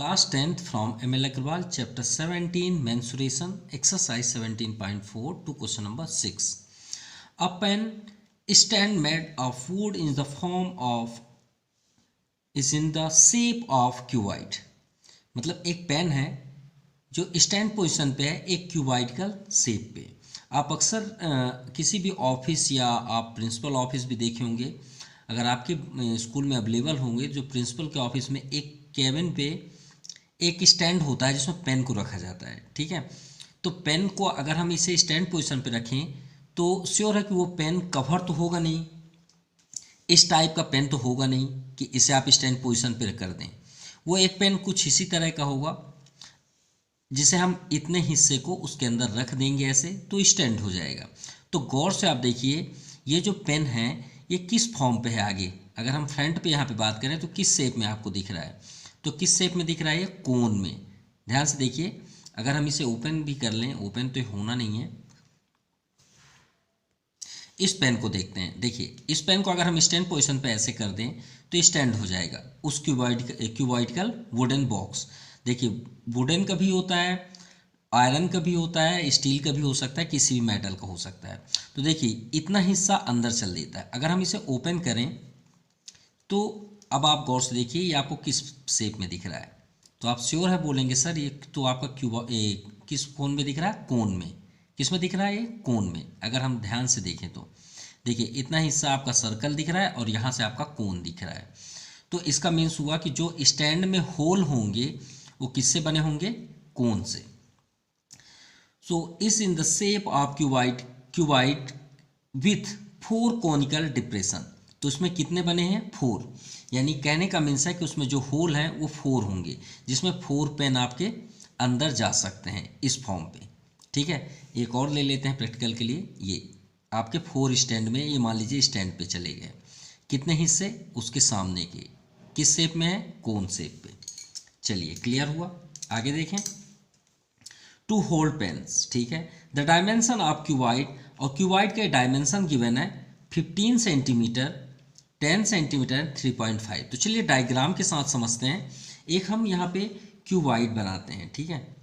Class 10th from ML Agrawal, Chapter 17, Mensuration, Exercise 17.4 to question number 6. A pen stand made of wood in the form of is in the shape of cuboid. मतलब एक pen है जो stand position पे है एक क्यूबॉइडिकल shape पे। आप अक्सर किसी भी ऑफिस या आप प्रिंसिपल ऑफिस भी देखे होंगे, अगर आपके स्कूल में अवेलेबल होंगे, जो प्रिंसिपल के ऑफिस में एक केबिन पे एक स्टैंड होता है जिसमें पेन को रखा जाता है। ठीक है, तो पेन को अगर हम इसे स्टैंड पोजीशन पे रखें तो श्योर है कि वो पेन कवर तो होगा नहीं, इस टाइप का पेन तो होगा नहीं कि इसे आप स्टैंड पोजीशन पे कर दें। वो एक पेन कुछ इसी तरह का होगा जिसे हम इतने हिस्से को उसके अंदर रख देंगे ऐसे तो स्टैंड हो जाएगा। तो गौर से आप देखिए ये जो पेन है ये किस फॉर्म पे है। आगे अगर हम फ्रंट पे यहाँ पे बात करें तो किस शेप में आपको दिख रहा है, तो किस शेप में दिख रहा है, ये कोन में। ध्यान से देखिए, अगर हम इसे ओपन भी कर लें, ओपन तो होना नहीं है, इस पेन को देखते हैं। देखिए इस पेन को अगर हम स्टैंड पोजीशन पे ऐसे कर दें तो स्टैंड हो जाएगा उस क्यूबॉइडिकल वुडन बॉक्स। देखिए वुडन का भी होता है, आयरन का भी होता है, स्टील का भी हो सकता है, किसी भी मेटल का हो सकता है। तो देखिए इतना हिस्सा अंदर चल देता है। अगर हम इसे ओपन करें तो अब आप गौर से देखिए ये आपको किस शेप में दिख रहा है। तो आप श्योर है बोलेंगे सर ये तो आपका किस कोन में दिख रहा है, कोन में। किस में दिख रहा है, ये कोन में। अगर हम ध्यान से देखें तो देखिए इतना हिस्सा आपका सर्कल दिख रहा है और यहाँ से आपका कोन दिख रहा है। तो इसका मीन्स हुआ कि जो स्टैंड में होल होंगे वो किससे बने होंगे, कोन से। So is in the shape of cuboid with 4 conical depression. तो उसमें कितने बने हैं, 4। यानी कहने का मीन्स है कि उसमें जो होल हैं वो 4 होंगे, जिसमें 4 पेन आपके अंदर जा सकते हैं इस फॉर्म पे। ठीक है, एक और ले लेते हैं प्रैक्टिकल के लिए। ये आपके 4 स्टैंड में, ये मान लीजिए स्टैंड पे चले गए, कितने हिस्से उसके सामने के किस शेप में है, कोन शेप पे। चलिए क्लियर हुआ, आगे देखें। टू होल्ड पेन्स, ठीक है। द डायमेंशन ऑफ क्यूबॉइड, और क्यूबॉइड के डायमेंशन गिवन है 15 सेंटीमीटर, 10 सेंटीमीटर, 3.5। तो चलिए डायग्राम के साथ समझते हैं। एक हम यहाँ पे क्यूबॉइड बनाते हैं, ठीक है।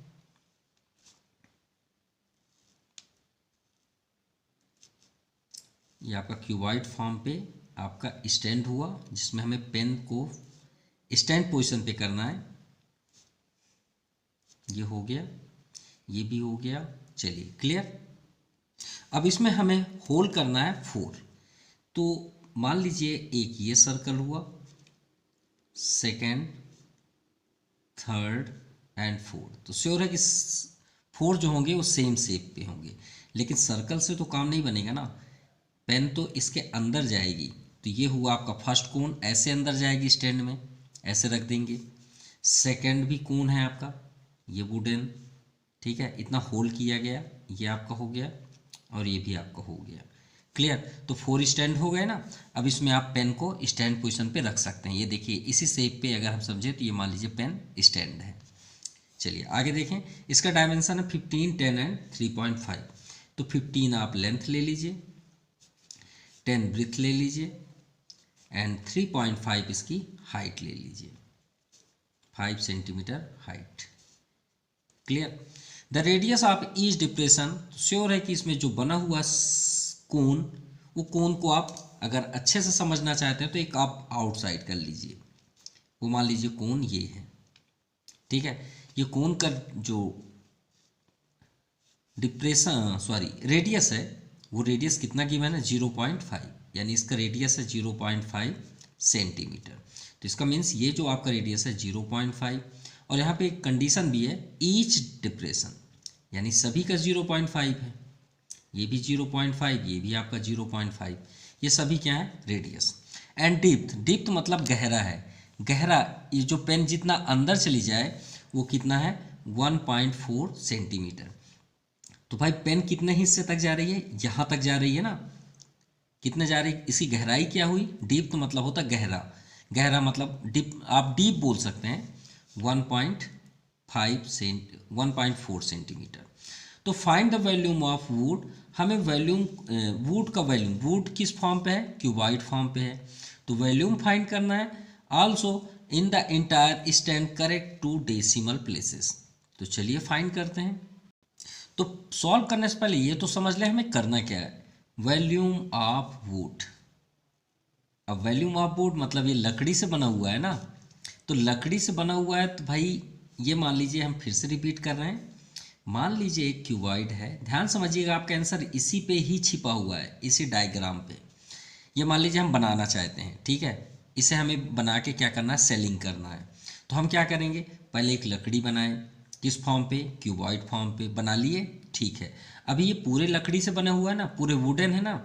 ये आपका क्यूबॉइड फॉर्म पे आपका स्टैंड हुआ जिसमें हमें पेन को स्टैंड पोजीशन पे करना है। ये हो गया, ये भी हो गया। चलिए क्लियर। अब इसमें हमें होल करना है 4। तो मान लीजिए एक ये सर्कल हुआ, सेकेंड, थर्ड एंड फोर्थ। तो श्योर है कि 4 जो होंगे वो सेम शेप पे होंगे, लेकिन सर्कल से तो काम नहीं बनेगा ना, पेन तो इसके अंदर जाएगी। तो ये हुआ आपका फर्स्ट कोन, ऐसे अंदर जाएगी स्टैंड में, ऐसे रख देंगे। सेकंड भी कोन है आपका, ये वुडन, ठीक है, इतना होल किया गया, ये आपका हो गया और ये भी आपका हो गया। क्लियर। तो 4 स्टैंड हो गए ना। अब इसमें आप पेन को स्टैंड पोजीशन पे रख सकते हैं। ये देखिए इसी शेप पे अगर हम समझे तो ये मान लीजिए पेन स्टैंड है। चलिए आगे देखें। इसका डायमेंशन है 15, 10 एंड 3.5। तो 15 आप लेंथ ले लीजिए, 10 ब्रेथ ले लीजिए एंड 3.5 इसकी हाइट ले लीजिए, 5 centimetre height. Clear. The radius of each depression, sure है कि इसमें जो बना हुआ कोन, वो कोन को आप अगर अच्छे से समझना चाहते हैं तो एक आप आउटसाइड कर लीजिए। वो मान लीजिए कोन ये है, ठीक है। ये कोन का जो रेडियस है, वो रेडियस कितना गिवन है, 0.5। यानी इसका रेडियस है 0.5 सेंटीमीटर। तो इसका मीन्स ये जो आपका रेडियस है 0.5, और यहाँ पे एक कंडीशन भी है, ईच डिप्रेशन, यानी सभी का 0.5 है। ये भी 0.5, ये भी आपका 0.5, ये सभी क्या है, रेडियस। एंड डिप्थ, डिप्थ मतलब गहरा है। गहरा, ये जो पेन जितना अंदर चली जाए वो कितना है, 1.4 सेंटीमीटर। तो भाई पेन कितने हिस्से तक जा रही है, यहाँ तक जा रही है ना। कितने जा रही है, इसकी गहराई क्या हुई, डीप मतलब होता है गहरा। गहरा मतलब डीप, आप डीप बोल सकते हैं, 1.4 सेंटीमीटर। तो find the volume of would, हमें वॉल्यूम वुड का वॉल्यूम, वुड किस फॉर्म पे है, क्यूबॉइड फॉर्म पे है, तो वॉल्यूम फाइंड करना है। Also in the entire stand correct to decimal places. तो चलिए फाइंड करते हैं। तो सॉल्व करने से पहले ये तो समझ ले हमें करना क्या है। Volume of would. अब वॉल्यूम ऑफ वुड मतलब ये लकड़ी से बना हुआ है ना, तो लकड़ी से बना हुआ है तो भाई ये मान लीजिए, हम फिर से रिपीट कर रहे हैं, मान लीजिए एक क्यूबॉइड है। ध्यान समझिएगा, आपका आंसर इसी पे ही छिपा हुआ है, इसी डायग्राम पे। ये मान लीजिए हम बनाना चाहते हैं, ठीक है, इसे हमें बना के क्या करना है, सेलिंग करना है। तो हम क्या करेंगे, पहले एक लकड़ी बनाए, किस फॉर्म पे, क्यूबॉइड फॉर्म पे बना लिए, ठीक है। अभी ये पूरे लकड़ी से बना हुआ है ना, पूरे वुडन है ना,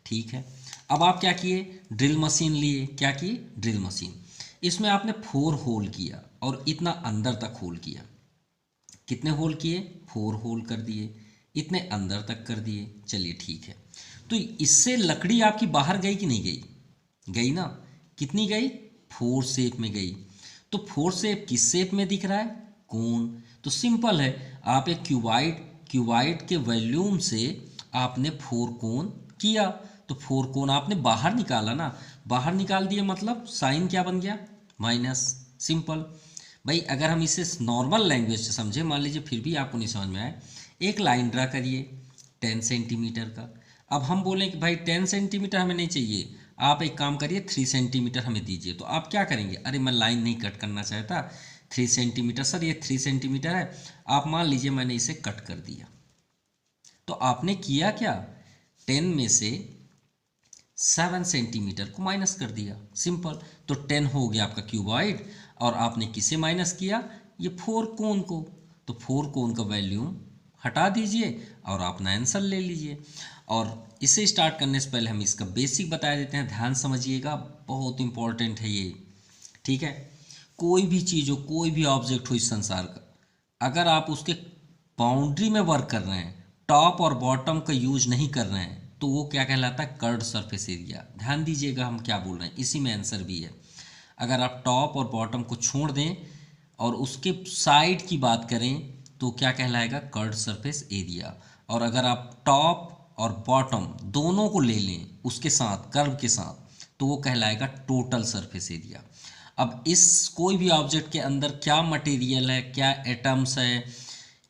ठीक है। अब आप क्या किए, ड्रिल मशीन लिए, क्या किए, ड्रिल मशीन। इसमें आपने 4 होल किया और इतना अंदर तक होल किया। कितने होल किए, 4 होल कर दिए, इतने अंदर तक कर दिए, चलिए ठीक है। तो इससे लकड़ी आपकी बाहर गई कि नहीं गई, गई ना। कितनी गई, 4 शेप में गई। तो 4 शेप किस शेप में दिख रहा है, कोन। तो सिंपल है, आप एक क्यूबॉइड के वॉल्यूम से आपने 4 कोन किया, तो 4 कोन आपने बाहर निकाला ना, बाहर निकाल दिया मतलब साइन क्या बन गया, माइनस। सिंपल भाई। अगर हम इसे नॉर्मल लैंग्वेज से समझे, मान लीजिए फिर भी आपको नहीं समझ में आए, एक लाइन ड्रा करिए 10 सेंटीमीटर का। अब हम बोलें कि भाई 10 सेंटीमीटर हमें नहीं चाहिए, आप एक काम करिए 3 सेंटीमीटर हमें दीजिए। तो आप क्या करेंगे, अरे मैं लाइन नहीं कट करना चाहता, 3 सेंटीमीटर सर, ये 3 सेंटीमीटर है, आप मान लीजिए मैंने इसे कट कर दिया। तो आपने किया क्या, 10 में से 7 सेंटीमीटर को माइनस कर दिया, सिंपल। तो 10 हो गया आपका क्यूबॉइड, और आपने किसे माइनस किया, ये 4 कोन को। तो 4 कोन का वैल्यूम हटा दीजिए और अपना आंसर ले लीजिए। और इसे स्टार्ट करने से पहले हम इसका बेसिक बता देते हैं, ध्यान समझिएगा, बहुत इंपॉर्टेंट है ये, ठीक है। कोई भी चीज़ हो, कोई भी ऑब्जेक्ट हो इस संसार का, अगर आप उसके बाउंड्री में वर्क कर रहे हैं, टॉप और बॉटम का यूज नहीं कर रहे हैं, तो वो क्या कहलाता है, कर्व्ड सरफेस एरिया। ध्यान दीजिएगा हम क्या बोल रहे हैं, इसी में आंसर भी है। अगर आप टॉप और बॉटम को छोड़ दें और उसके साइड की बात करें तो क्या कहलाएगा, कर्व्ड सरफेस एरिया। और अगर आप टॉप और बॉटम दोनों को ले लें उसके साथ, कर्व के साथ, तो वो कहलाएगा टोटल सरफेस एरिया। अब इस कोई भी ऑब्जेक्ट के अंदर क्या मटेरियल है, क्या एटम्स है,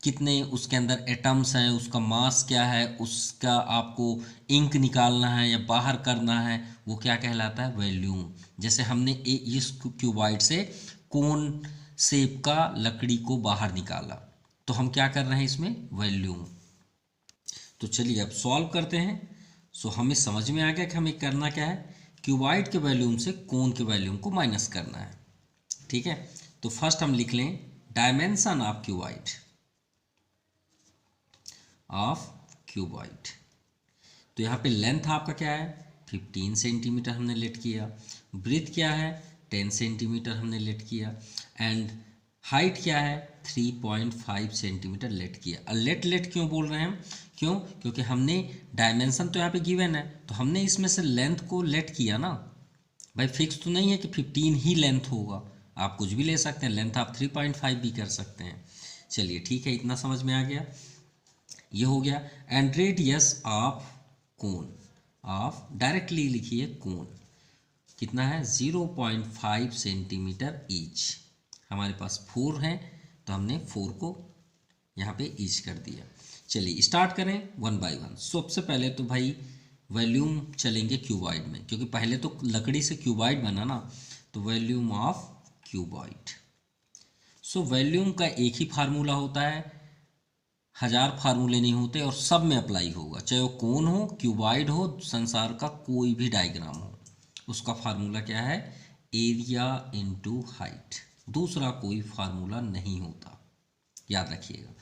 कितने उसके अंदर एटम्स हैं, उसका मास क्या है, उसका आपको इंक निकालना है या बाहर करना है, वो क्या कहलाता है, वॉल्यूम। जैसे हमने इस क्यूबॉइड से कोन शेप का लकड़ी को बाहर निकाला, तो हम क्या कर रहे हैं इसमें, वॉल्यूम। तो चलिए अब सॉल्व करते हैं। सो हमें समझ में आ गया कि हमें करना क्या है, क्यूबॉइड के वॉल्यूम से कोन के वॉल्यूम को माइनस करना है, ठीक है। तो फर्स्ट हम लिख लें डायमेंशन ऑफ क्यूबॉइड। तो यहाँ पे लेंथ आपका क्या है, 15 सेंटीमीटर हमने लेट किया। ब्रीथ क्या है, 10 सेंटीमीटर हमने लेट किया। एंड हाइट क्या है, 3.5 सेंटीमीटर लेट किया। और लेट क्यों बोल रहे हैं हम, क्यों, क्योंकि हमने डायमेंशन तो यहाँ पे गिवन है, तो हमने इसमें से लेंथ को लेट किया ना। भाई फिक्स तो नहीं है कि 15 ही लेंथ होगा, आप कुछ भी ले सकते हैं, लेंथ आप 3.5 भी कर सकते हैं। चलिए ठीक है, इतना समझ में आ गया, ये हो गया। And radius of cone, of directly लिखिए कोन कितना है, 0.5 सेंटीमीटर ईच। हमारे पास 4 हैं तो हमने 4 को यहाँ पे ईच कर दिया। चलिए स्टार्ट करें 1 बाय 1। सबसे पहले तो भाई वॉल्यूम चलेंगे क्यूबॉइड में, क्योंकि पहले तो लकड़ी से क्यूबॉइड बना ना, तो volume of cuboid. So volume का एक ही फार्मूला होता है, 1000 फार्मूले नहीं होते, और सब में अप्लाई होगा, चाहे वो कोन हो, क्यूबॉइड हो, संसार का कोई भी डायग्राम हो, उसका फार्मूला क्या है, एरिया इनटू हाइट। दूसरा कोई फार्मूला नहीं होता, याद रखिएगा।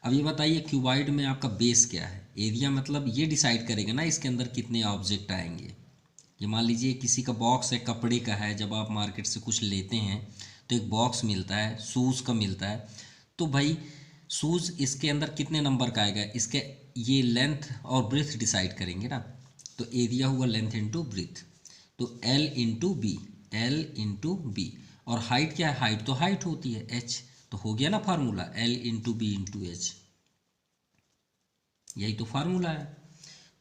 अब ये बताइए क्यूबॉइड में आपका बेस क्या है, एरिया मतलब ये डिसाइड करेगा ना इसके अंदर कितने ऑब्जेक्ट आएंगे। ये मान लीजिए किसी का बॉक्स है, कपड़े का है, जब आप मार्केट से कुछ लेते हैं तो एक बॉक्स मिलता है, शूज़ का मिलता है, तो भाई शूज़ इसके अंदर कितने नंबर का आएगा, इसके ये लेंथ और ब्रेथ डिसाइड करेंगे ना। तो एरिया हुआ लेंथ इंटू ब्रेथ, तो L into B, L into B. और हाइट क्या है, हाइट तो हाइट होती है h, तो हो गया ना formula, L into B into H, यही तो फार्मूला है।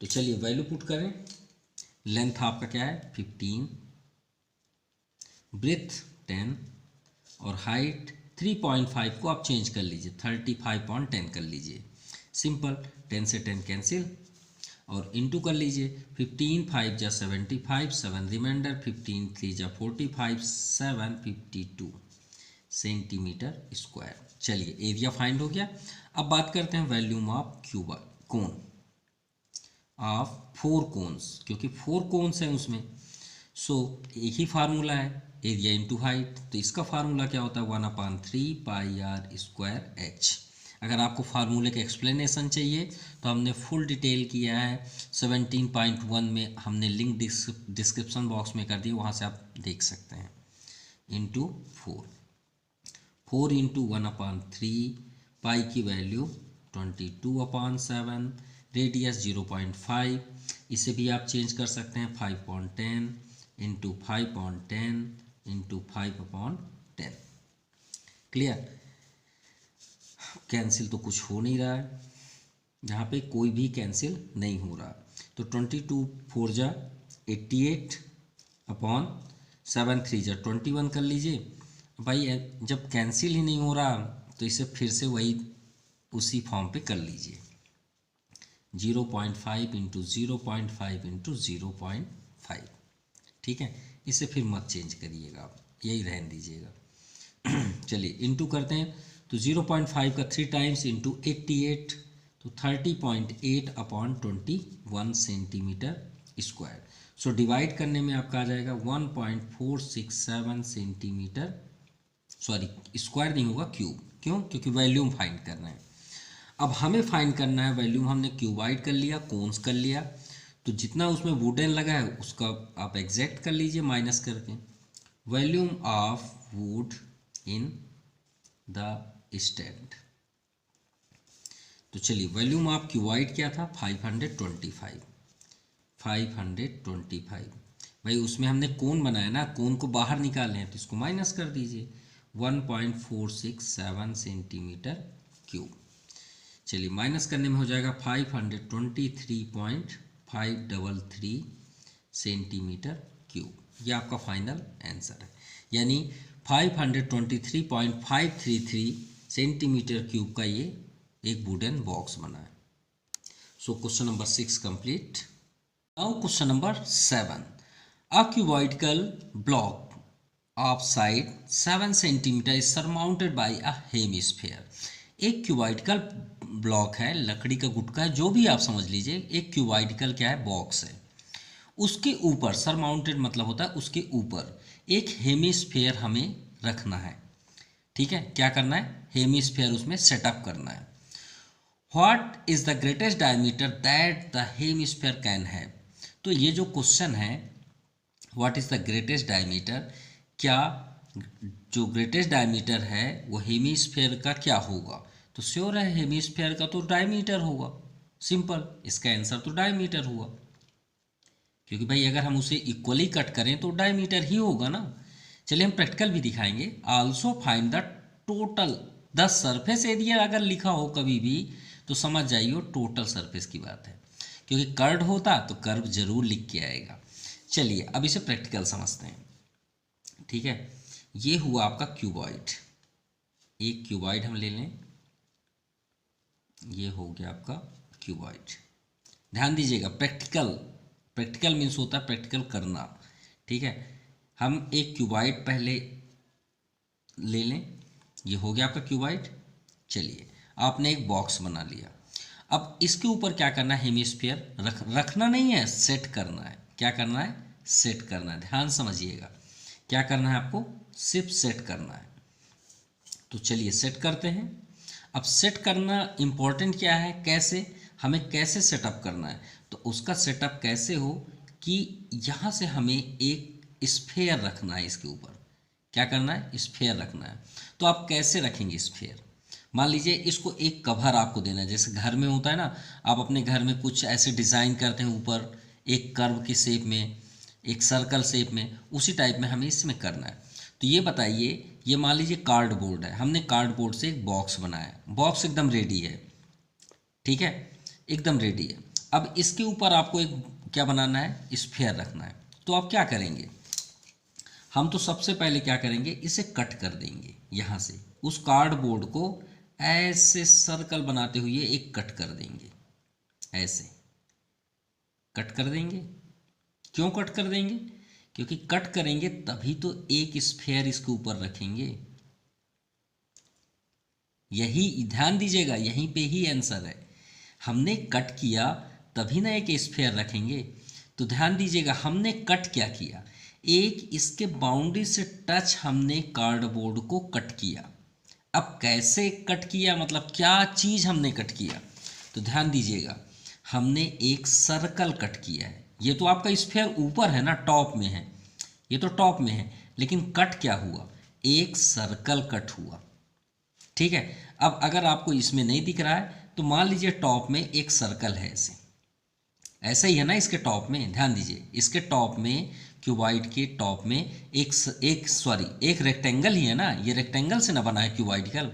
तो चलिए वैल्यू पुट करें, लेंथ आपका क्या है 15, ब्रेथ 10, और हाइट 3.5 को आप चेंज कर लीजिए, 35/10 कर लीजिए। सिंपल, 10 से 10 कैंसिल और इंटू कर लीजिए। 15 5 जा 75, 7 रिमाइंडर, 15 3 जा 45, 7 52 सेंटीमीटर स्क्वायर। चलिए एरिया फाइंड हो गया। अब बात करते हैं volume of cone of 4 cones, क्योंकि 4 कोन्स हैं उसमें। सो एक ही फार्मूला है, एरिया इंटू हाइट। तो इसका फार्मूला क्या होता है, 1/3πr²h। अगर आपको फार्मूले का एक्सप्लेनेशन चाहिए तो हमने फुल डिटेल किया है 17.1 में, हमने लिंक डिस्क्रिप्शन बॉक्स में कर दिया, वहाँ से आप देख सकते हैं। इंटू 4 इंटू 1/3, पाई की वैल्यू 22/7, रेडियस 0.5, इसे भी आप चेंज कर सकते हैं 5/10 इंटू 5/10 इंटू 5/10। क्लियर? कैंसिल तो कुछ हो नहीं रहा है, यहाँ पे कोई भी कैंसिल नहीं हो रहा। तो 22 4 जा 88/7, 3 जा 21 कर लीजिए। भाई जब कैंसिल ही नहीं हो रहा तो इसे फिर से वही उसी फॉर्म पे कर लीजिए, 0.5 इंटू 0.5 इंटू 0.5। ठीक है, इसे फिर मत चेंज करिएगा, आप यही रहने दीजिएगा। चलिए इंटू करते हैं, तो 0.5 का 3 टाइम्स इंटू 88, तो 30.8/21 सेंटीमीटर स्क्वायर। सो डिवाइड करने में आपका आ जाएगा 1.467 सेंटीमीटर, सॉरी स्क्वायर नहीं होगा, क्यूब। क्यों? क्योंकि वॉल्यूम फाइंड करना है। अब हमें फाइंड करना है वॉल्यूम, हमने क्यूबाइड कर लिया, कोन्स कर लिया, तो जितना उसमें वुडन लगा है उसका आप एग्जैक्ट कर लीजिए माइनस करके। Volume of would in the stand. तो चलिए वॉल्यूम ऑफ क्यूबाइड क्या था, 525। भाई उसमें हमने कोन बनाया ना, कोन को बाहर निकाले हैं तो इसको माइनस कर दीजिए, 1.467 सेंटीमीटर क्यूब। चलिए माइनस करने में हो जाएगा 523.533 सेंटीमीटर क्यूब। ये आपका फाइनल आंसर है, यानी 523.533 सेंटीमीटर क्यूब का ये एक वुडन बॉक्स बना है। So question number 6 complete. Now question number 7, a cuboidical block of side 7 centimetre is surmounted by a hemisphere. एक क्यूबॉइडिकल ब्लॉक है, लकड़ी का गुटका है, जो भी आप समझ लीजिए, एक क्यूबॉइडिकल क्या है, बॉक्स है। उसके ऊपर सरमाउंटेड मतलब होता है उसके ऊपर एक हेमिस्फीयर हमें रखना है। ठीक है, क्या करना है, हेमिस्फीयर उसमें सेटअप करना है। What is the greatest diameter that the hemisphere can have. तो ये जो क्वेश्चन है, what is the greatest diameter, क्या जो ग्रेटेस्ट डायमीटर है वो हेमिस्फीयर का क्या होगा। तो श्योर है हेमिस्फीयर का तो डायमीटर होगा, सिंपल, इसका आंसर तो डायमीटर हुआ, क्योंकि भाई अगर हम उसे इक्वली कट करें तो डायमीटर ही होगा ना। चलिए हम प्रैक्टिकल भी दिखाएंगे। Also find the total the surface area, अगर लिखा हो कभी भी तो समझ जाइए टोटल सरफेस की बात है, क्योंकि कर्व होता तो कर्व जरूर लिख के आएगा। चलिए अब इसे प्रैक्टिकल समझते हैं। ठीक है, ये हुआ आपका क्यूबॉइड, एक क्यूबॉइड हम ले लें, ये हो गया आपका क्यूबॉइड। ध्यान दीजिएगा, प्रैक्टिकल मीन्स होता है प्रैक्टिकल करना। ठीक है, हम एक क्यूबॉइड पहले ले लें, ये हो गया आपका क्यूबॉइड। चलिए आपने एक बॉक्स बना लिया, अब इसके ऊपर क्या करना है, हेमिस्फीयर रखना नहीं है, सेट करना है। क्या करना है, सेट करना है। ध्यान समझिएगा, क्या करना है आपको, सिर्फ सेट करना है। तो चलिए सेट करते हैं। अब सेट करना इंपॉर्टेंट क्या है, कैसे, हमें कैसे सेटअप करना है। तो उसका सेटअप कैसे हो कि यहाँ से हमें एक स्फेयर रखना है, इसके ऊपर क्या करना है, स्फेयर रखना है। तो आप कैसे रखेंगे स्फेयर, मान लीजिए इसको एक कवर आपको देना है, जैसे घर में होता है ना, आप अपने घर में कुछ ऐसे डिज़ाइन करते हैं ऊपर एक कर्व की शेप में, एक सर्कल शेप में, उसी टाइप में हमें इसमें करना है। तो ये बताइए, ये मान लीजिए कार्डबोर्ड है, हमने कार्डबोर्ड से एक बॉक्स बनाया, बॉक्स एकदम रेडी है। ठीक है, एकदम रेडी है। अब इसके ऊपर आपको एक क्या बनाना है, स्फेयर रखना है। तो आप क्या करेंगे, हम तो सबसे पहले क्या करेंगे, इसे कट कर देंगे। यहाँ से उस कार्डबोर्ड को ऐसे सर्कल बनाते हुए एक कट कर देंगे, ऐसे कट कर देंगे। क्यों कट कर देंगे? क्योंकि कट करेंगे तभी तो एक स्फेयर इसके ऊपर रखेंगे। यही ध्यान दीजिएगा, यहीं पे ही आंसर है। हमने कट किया तभी ना एक स्फेयर रखेंगे। तो ध्यान दीजिएगा, हमने कट क्या किया, एक इसके बाउंड्री से टच हमने कार्डबोर्ड को कट किया। अब कैसे कट किया, मतलब क्या चीज़ हमने कट किया, तो ध्यान दीजिएगा, हमने एक सर्कल कट किया है। ये तो आपका स्फेयर ऊपर है ना, टॉप में है, ये तो टॉप में है, लेकिन कट क्या हुआ, एक सर्कल कट हुआ। ठीक है। अब अगर आपको इसमें नहीं दिख रहा है तो मान लीजिए टॉप में एक सर्कल है, ऐसे ही है ना, इसके टॉप में ध्यान दीजिए, इसके टॉप में क्यूबॉइड के टॉप में एक रेक्टेंगल ही है ना, ये रेक्टेंगल से ना बना है क्यूबॉइडिकल।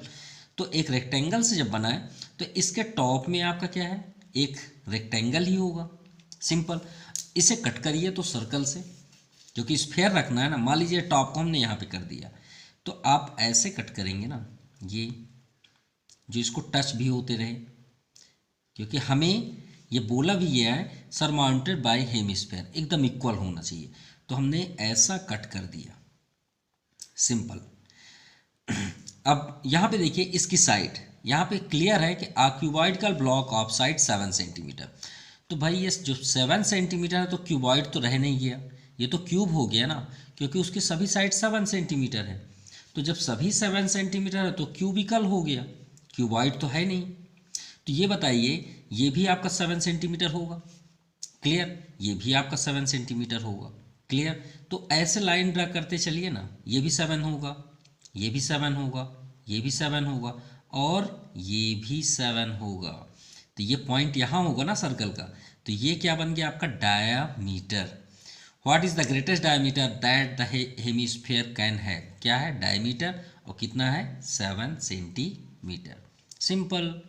तो एक रेक्टेंगल से जब बना है तो इसके टॉप में आपका क्या है, एक रेक्टेंगल ही होगा, सिंपल। इसे कट करिए तो सर्कल से, जो कि स्फेयर रखना है ना, मान लीजिए टॉप को हमने यहाँ पे कर दिया, तो आप ऐसे कट करेंगे ना, ये जो इसको टच भी होते रहे, क्योंकि हमें ये बोला भी गया है सरमाउंटेड बाय हेमिस्फेयर, एकदम इक्वल होना चाहिए। तो हमने ऐसा कट कर दिया, सिंपल। अब यहाँ पे देखिए इसकी साइड, यहाँ पे क्लियर है कि आ क्यूबॉइडिकल ब्लॉक ऑफ साइड 7 सेंटीमीटर। तो भाई ये जो 7 सेंटीमीटर है तो क्यूबॉइड तो रह नहीं गया, ये तो क्यूब हो गया ना, क्योंकि उसकी सभी साइड 7 सेंटीमीटर है। तो जब सभी 7 सेंटीमीटर है तो क्यूबिकल हो गया, क्यूबॉइड तो है नहीं। तो ये बताइए, ये भी आपका 7 सेंटीमीटर होगा, क्लियर, ये भी आपका 7 सेंटीमीटर होगा, क्लियर। तो ऐसे लाइन ड्रा करते चलिए ना, ये भी 7 होगा, ये भी 7 होगा, ये भी 7 होगा, और ये भी 7 होगा। तो ये पॉइंट यहाँ होगा ना सर्कल का, तो ये क्या बन गया आपका diameter. What is the greatest diameter that the hemisphere can have, क्या है डायमीटर, और कितना है 7 सेंटीमीटर, सिंपल।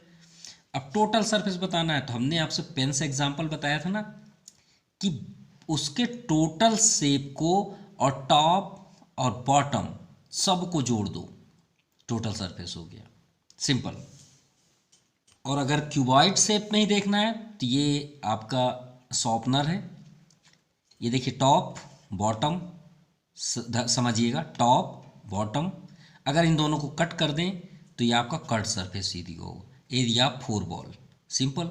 अब टोटल सरफेस बताना है, तो हमने आपसे पेन से एग्जांपल बताया था ना कि उसके टोटल शेप को और टॉप और बॉटम सब को जोड़ दो, टोटल सरफेस हो गया, सिंपल। और अगर क्यूबॉइड शेप में ही देखना है तो ये आपका शॉर्पनर है, ये देखिए टॉप बॉटम, समझिएगा टॉप बॉटम, अगर इन दोनों को कट कर दें तो ये आपका कट सरफेस सीधी होगा, एरिया 4 बॉल, सिंपल।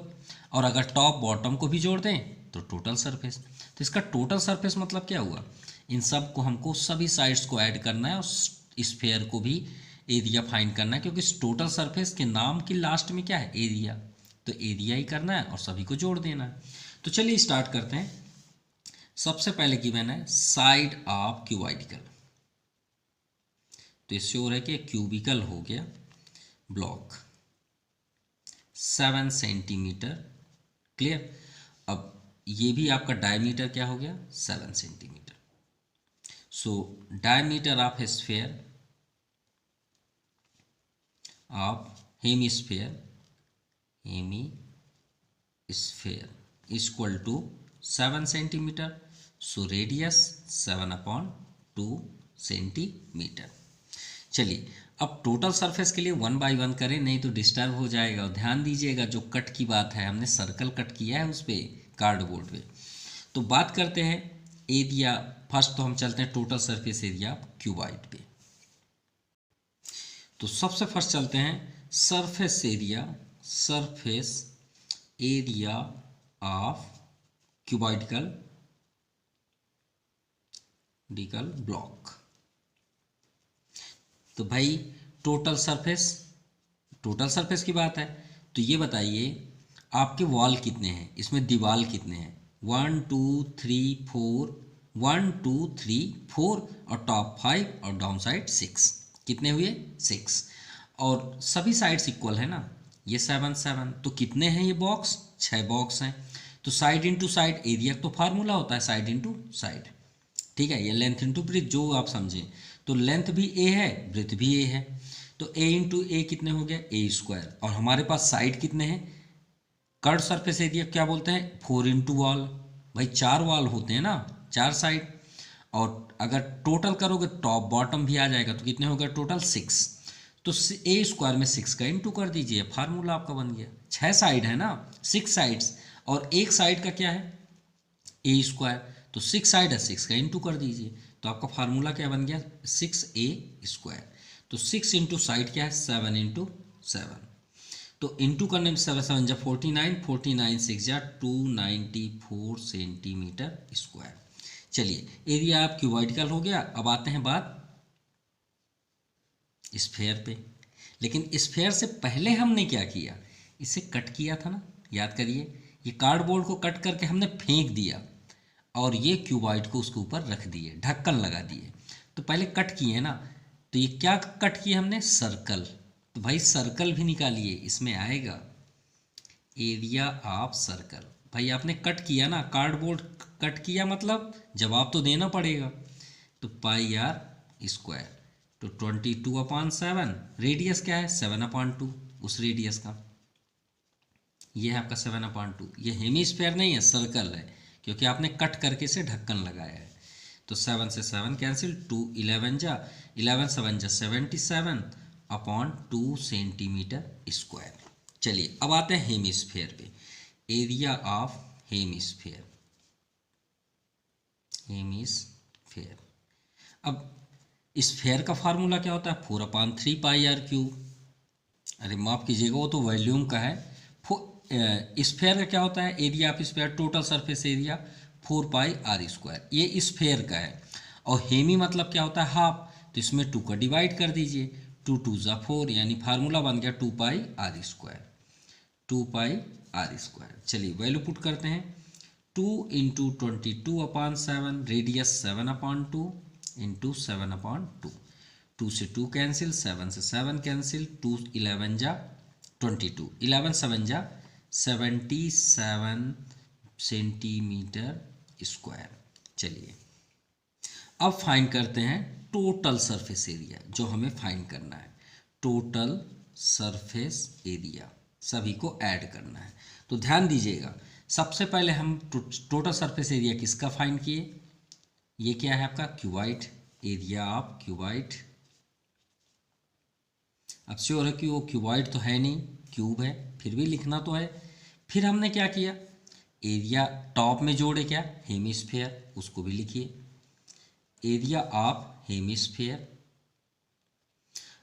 और अगर टॉप बॉटम को भी जोड़ दें तो टोटल सरफेस। तो इसका टोटल सरफेस मतलब क्या हुआ, इन सब को हमको सभी साइड्स को ऐड करना है और स्फेयर को भी एरिया फाइंड करना है, क्योंकि इस टोटल सरफेस के नाम की लास्ट में क्या है एरिया, तो एरिया ही करना है और सभी को जोड़ देना है। तो चलिए स्टार्ट करते हैं। सबसे पहले गिवन है साइड ऑफ क्यूबॉइडिकल, तो इससे हो रहा है कि क्यूबिकल हो गया ब्लॉक 7 सेंटीमीटर, क्लियर। अब ये भी आपका डायमीटर क्या हो गया 7 centimetre. So diameter of sphere of hemisphere equal to 7 centimetre. So radius 7/2 centimetre. चलिए अब टोटल सरफेस के लिए 1 बाय 1 करें, नहीं तो डिस्टर्ब हो जाएगा। और ध्यान दीजिएगा जो कट की बात है, हमने सर्कल कट किया है उस पर कार्डबोर्ड पे। तो बात करते हैं एरिया, फर्स्ट तो हम चलते हैं टोटल सरफेस एरिया क्यूबॉइड पे। तो सबसे फर्स्ट चलते हैं सरफेस एरिया ऑफ क्यूबॉइडिकल ब्लॉक। तो भाई टोटल सरफेस की बात है, तो ये बताइए आपके वॉल कितने हैं, इसमें दीवार कितने हैं, 1 2 3 4, 1 2 3 4, और टॉप 5 और डाउन साइड 6, कितने हुए 6। और सभी साइड्स इक्वल है ना, ये 7 7, तो कितने हैं ये बॉक्स 6 बॉक्स हैं। तो साइड इंटू साइड एरिया तो फार्मूला होता है साइड इंटू साइड, ठीक है, ये लेंथ इंटू ब्रेथ जो आप समझें। तो लेंथ भी ए है, ब्रेथ भी ए है, तो ए इंटू ए कितने हो गया ए स्क्वायर। और हमारे पास साइड कितने हैं, कर्व सरफेस एरिया क्या बोलते हैं 4 इंटू वॉल, भाई 4 वॉल होते हैं ना, 4 साइड। और अगर टोटल करोगे टॉप बॉटम भी आ जाएगा, तो कितने हो गए टोटल 6। तो ए स्क्वायर में 6 का इंटू कर दीजिए, फार्मूला आपका बन गया। 6 साइड है ना, 6 साइड्स, और एक साइड का क्या है ए स्क्वायर, तो 6 साइड है, 6 का इंटू कर दीजिए, तो आपका फार्मूला क्या बन गया 6a²। तो 6 इंटू साइड क्या है 7 इंटू 7, तो इंटू करने में 7 7 जा 49, 49 6 जा 294 सेंटीमीटर स्क्वायर। चलिए एरिया आप क्यूबॉइडिकल हो गया। अब आते हैं बात स्फेयर पे। लेकिन स्फेयर से पहले हमने क्या किया, इसे कट किया था ना, याद करिए। ये कार्डबोर्ड को कट करके हमने फेंक दिया और ये क्यूबॉइड को उसके ऊपर रख दिए, ढक्कन लगा दिए। तो पहले कट किए ना, तो ये क्या कट किया हमने, सर्कल। तो भाई सर्कल भी निकालिए, इसमें आएगा एरिया ऑफ सर्कल। भाई आपने कट किया ना, कार्डबोर्ड कट किया, मतलब जवाब तो देना पड़ेगा। तो पाई आर स्क्वायर, तो 22/7, रेडियस क्या है 7/2 उस रेडियस का, ये है आपका 7/2। ये हेमीस्फेयर नहीं है, सर्कल है, क्योंकि आपने कट करके इसे ढक्कन लगाया है। तो 7 से 7 कैंसिल, 2 11 जा 11 7 जा 77/2 सेंटीमीटर स्क्वायर। चलिए अब आते हैं हेमीस्फेयर पे। Area of hemisphere, hemisphere. अब स्फेयर का फार्मूला क्या होता है 4/3 पाई आर क्यूब। अरे माफ़ कीजिएगा, वो तो वॉल्यूम का है। स्फेयर का क्या होता है, area of sphere, total surface area 4πr², ये स्फेयर का है। और हेमी मतलब क्या होता है हाफ, तो इसमें 2 का डिवाइड कर दीजिए, 2 2 जा 4, यानी फार्मूला बन गया 2πr², 2πr²। चलिए वैल्यू पुट करते हैं, 2 इंटू 22/7, रेडियस 7/2 इंटू 7/2, 2 से 2 कैंसिल, 7 से 7 कैंसिल, 2 11 जा 22, 11 7 जा 77 सेंटीमीटर स्क्वायर। चलिए अब फाइंड करते हैं टोटल सरफेस एरिया, जो हमें फाइंड करना है। टोटल सरफेस एरिया सभी को ऐड करना है। तो ध्यान दीजिएगा, सबसे पहले हम टोटल सरफेस एरिया किसका फाइंड किए, ये क्या है आपका क्यूबॉइड, एरिया ऑफ क्यूबॉइड। अब श्योर है कि वो क्यूबॉइड तो है नहीं, क्यूब है, फिर भी लिखना तो है। फिर हमने क्या किया, एरिया टॉप में जोड़े क्या हेमीस्फेयर, उसको भी लिखिए, एरिया ऑफ हेमीस्फेयर।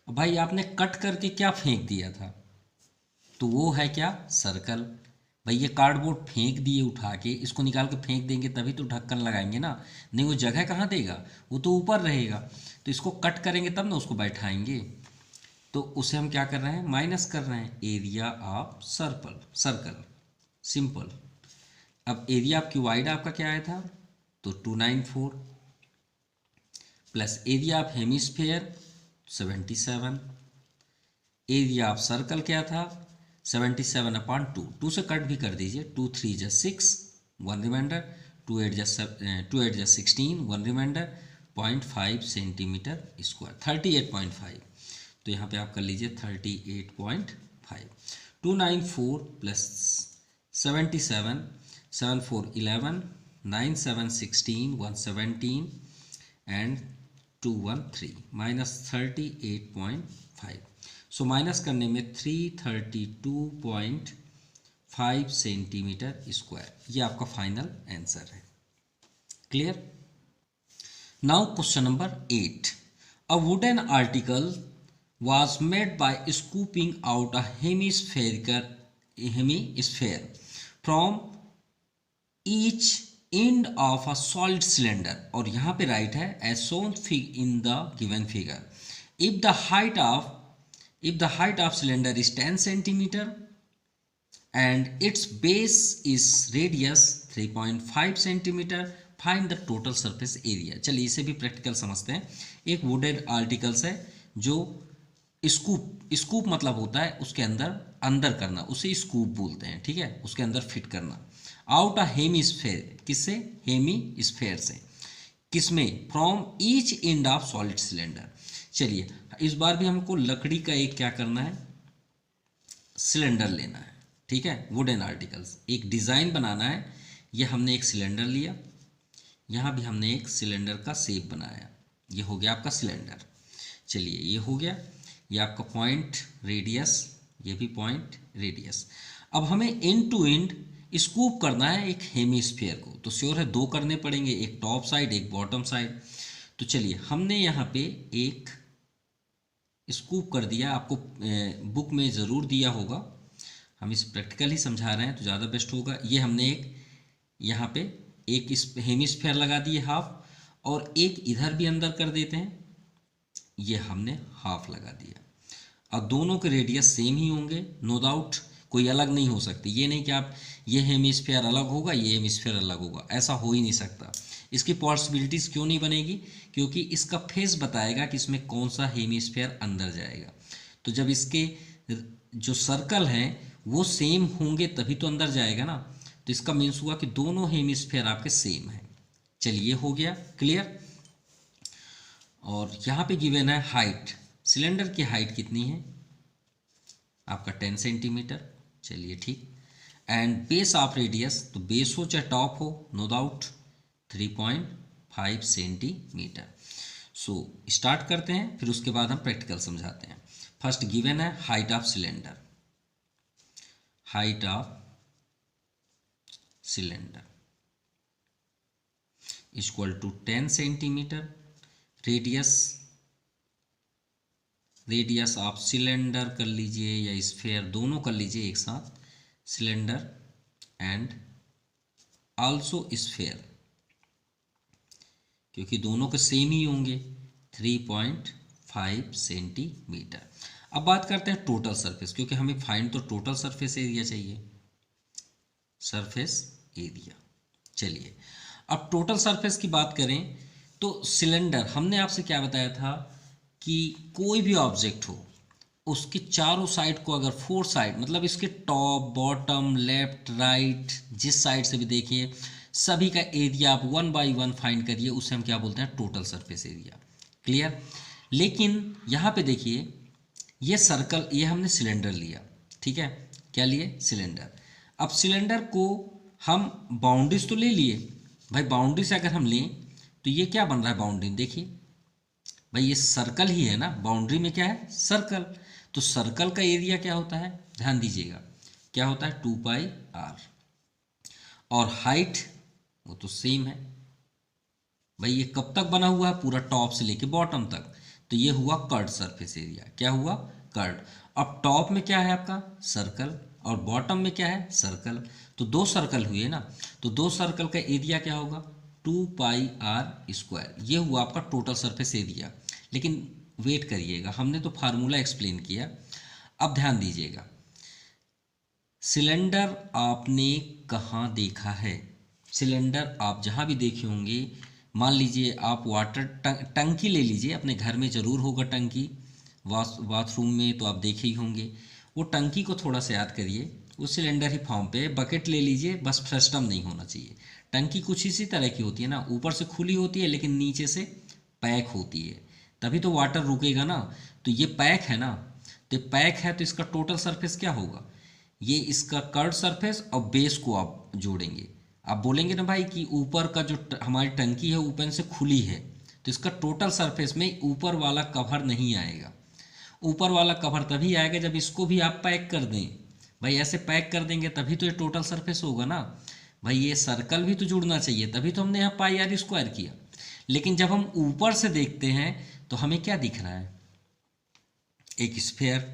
भाई आपने कट करके क्या फेंक दिया था, तो वो है क्या सर्कल। भाई ये कार्डबोर्ड फेंक दिए उठा के, इसको निकाल के फेंक देंगे तभी तो ढक्कन लगाएंगे ना, नहीं वो जगह कहाँ देगा, वो तो ऊपर रहेगा। तो इसको कट करेंगे तब ना उसको बैठाएंगे। तो उसे हम क्या कर रहे हैं, माइनस कर रहे हैं, एरिया ऑफ सर्कल सिंपल। अब एरिया ऑफ क्यूबॉइड आपका क्या आया था, तो 294, plus area of hemisphere 77, area of circle क्या था 77/2, 2 से कट भी कर दीजिए, 2 3 जा 6, 1 रिमाइंडर, 2 8 जा 16, 1 रिमाइंडर, 0.5 सेंटीमीटर स्क्वायर, 38.5। तो यहाँ पे आप कर लीजिए 38.5। 294 plus 77, 7 4 11, 9 7 16, 117 and 2 1 3, minus 38.5। So minus करने में 332.5 सेंटीमीटर स्क्वायर, ये आपका फाइनल आंसर है। Clear. Now question number 8, a wooden article was made by scooping out a hemisphere from each end of a solid cylinder, और यहाँ पे राइट है as shown in the given figure, if the height of cylinder is 10 centimeter and its base is radius 3.5 centimeter, find the total surface area। चलिए इसे भी practical समझते हैं। एक वुडन आर्टिकल्स है जो स्कूप मतलब होता है उसके अंदर करना, उसे स्कूप बोलते हैं, ठीक है, उसके अंदर फिट करना। आउट अ हेमीस्फेयर, किससे, हेमीस्फेयर से, किसमें, from each end of solid cylinder. चलिए इस बार भी हमको लकड़ी का एक क्या करना है, सिलेंडर लेना है, ठीक है, वुडन आर्टिकल्स, एक डिज़ाइन बनाना है। ये हमने एक सिलेंडर लिया, यहाँ भी हमने एक सिलेंडर का शेप बनाया, ये हो गया आपका सिलेंडर। चलिए ये हो गया, ये आपका पॉइंट रेडियस, ये भी पॉइंट रेडियस। अब हमें एंड टू एंड स्कूप करना है एक हेमिस्फीयर को, तो श्योर है दो करने पड़ेंगे, एक टॉप साइड एक बॉटम साइड। तो चलिए हमने यहाँ पे एक स्कूप कर दिया, आपको बुक में ज़रूर दिया होगा, हम इस प्रैक्टिकल ही समझा रहे हैं तो ज़्यादा बेस्ट होगा। ये हमने एक यहाँ पे एक इस हेमिस्फीयर लगा दिए हाफ, और एक इधर भी अंदर कर देते हैं, ये हमने हाफ लगा दिया। अब दोनों के रेडियस सेम ही होंगे, नो डाउट, कोई अलग नहीं हो सकती। ये नहीं कि आप ये हेमिस्फीयर अलग होगा ये हेमिस्फीयर अलग होगा, ऐसा हो ही नहीं सकता। इसकी पॉसिबिलिटीज़ क्यों नहीं बनेगी, क्योंकि इसका फेस बताएगा कि इसमें कौन सा हेमिस्फीयर अंदर जाएगा। तो जब इसके जो सर्कल हैं वो सेम होंगे तभी तो अंदर जाएगा ना, तो इसका मीन्स हुआ कि दोनों हेमिस्फीयर आपके सेम हैं। चलिए हो गया क्लियर। और यहाँ पे गिवन है हाइट, सिलेंडर की हाइट कितनी है आपका 10 सेंटीमीटर, चलिए ठीक। एंड बेस ऑफ रेडियस, तो बेस हो चाहे टॉप हो, no doubt 3.5 centimetre. So start करते हैं, फिर उसके बाद हम प्रैक्टिकल समझाते हैं। फर्स्ट गिवन है height of cylinder, height of cylinder equal to 10 centimetre, radius of cylinder कर लीजिए या स्फीयर, दोनों कर लीजिए एक साथ, सिलेंडर एंड आल्सो स्फीयर, क्योंकि दोनों के सेम ही होंगे, 3.5 सेंटीमीटर। अब बात करते हैं टोटल सरफेस, क्योंकि हमें फाइंड तो टोटल सरफेस एरिया चाहिए, सरफेस एरिया। चलिए अब टोटल सरफेस की बात करें तो सिलेंडर, हमने आपसे क्या बताया था कि कोई भी ऑब्जेक्ट हो उसके चारों साइड को अगर 4 साइड, मतलब इसके टॉप बॉटम लेफ्ट राइट जिस साइड से भी देखिए सभी का एरिया आप 1 बाई 1 फाइंड करिए, उसे हम क्या बोलते हैं टोटल सरफेस एरिया। क्लियर। लेकिन यहाँ पे देखिए ये सर्कल, ये हमने सिलेंडर लिया, ठीक है, क्या लिए सिलेंडर। अब सिलेंडर को हम बाउंड्रीज तो ले लिए भाई, बाउंड्री से अगर हम लें तो ये क्या बन रहा है बाउंड्री, देखिए भाई ये सर्कल ही है ना, बाउंड्री में क्या है सर्कल, तो सर्कल का एरिया क्या होता है ध्यान दीजिएगा, क्या होता है 2πr, और हाइट वो तो सेम है भाई। ये कब तक बना हुआ है, पूरा टॉप से लेके बॉटम तक, तो ये हुआ कर्ड सरफेस एरिया, क्या हुआ कर्ड। अब टॉप में क्या है आपका सर्कल और बॉटम में क्या है सर्कल, तो दो सर्कल हुए ना, तो दो सर्कल का एरिया क्या होगा 2πr², ये हुआ आपका टोटल सरफेस एरिया। लेकिन वेट करिएगा, हमने तो फार्मूला एक्सप्लेन किया, अब ध्यान दीजिएगा। सिलेंडर आपने कहाँ देखा है, सिलेंडर आप जहाँ भी देखे होंगे, मान लीजिए आप वाटर टंकी ले लीजिए, अपने घर में ज़रूर होगा टंकी, बाथरूम में तो आप देखे ही होंगे, वो टंकी को थोड़ा सा याद करिए, वो सिलेंडर ही फॉर्म पे, बकेट ले लीजिए, बस फ्रस्टम नहीं होना चाहिए। टंकी कुछ इसी तरह की होती है ना, ऊपर से खुली होती है लेकिन नीचे से पैक होती है, तभी तो वाटर रुकेगा ना। तो ये पैक है ना, तो पैक है तो इसका टोटल सरफेस क्या होगा, ये इसका कर्ड सरफेस और बेस को आप जोड़ेंगे। आप बोलेंगे ना भाई कि ऊपर का जो हमारी टंकी है ऊपर से खुली है, तो इसका टोटल सरफेस में ऊपर वाला कवर नहीं आएगा। ऊपर वाला कवर तभी आएगा जब इसको भी आप पैक कर दें भाई, ऐसे पैक कर देंगे तभी तो ये टोटल सरफेस होगा ना भाई। ये सर्कल भी तो जुड़ना चाहिए, तभी तो हमने यहाँ πr² किया। लेकिन जब हम ऊपर से देखते हैं तो हमें क्या दिख रहा है, एक स्फीयर।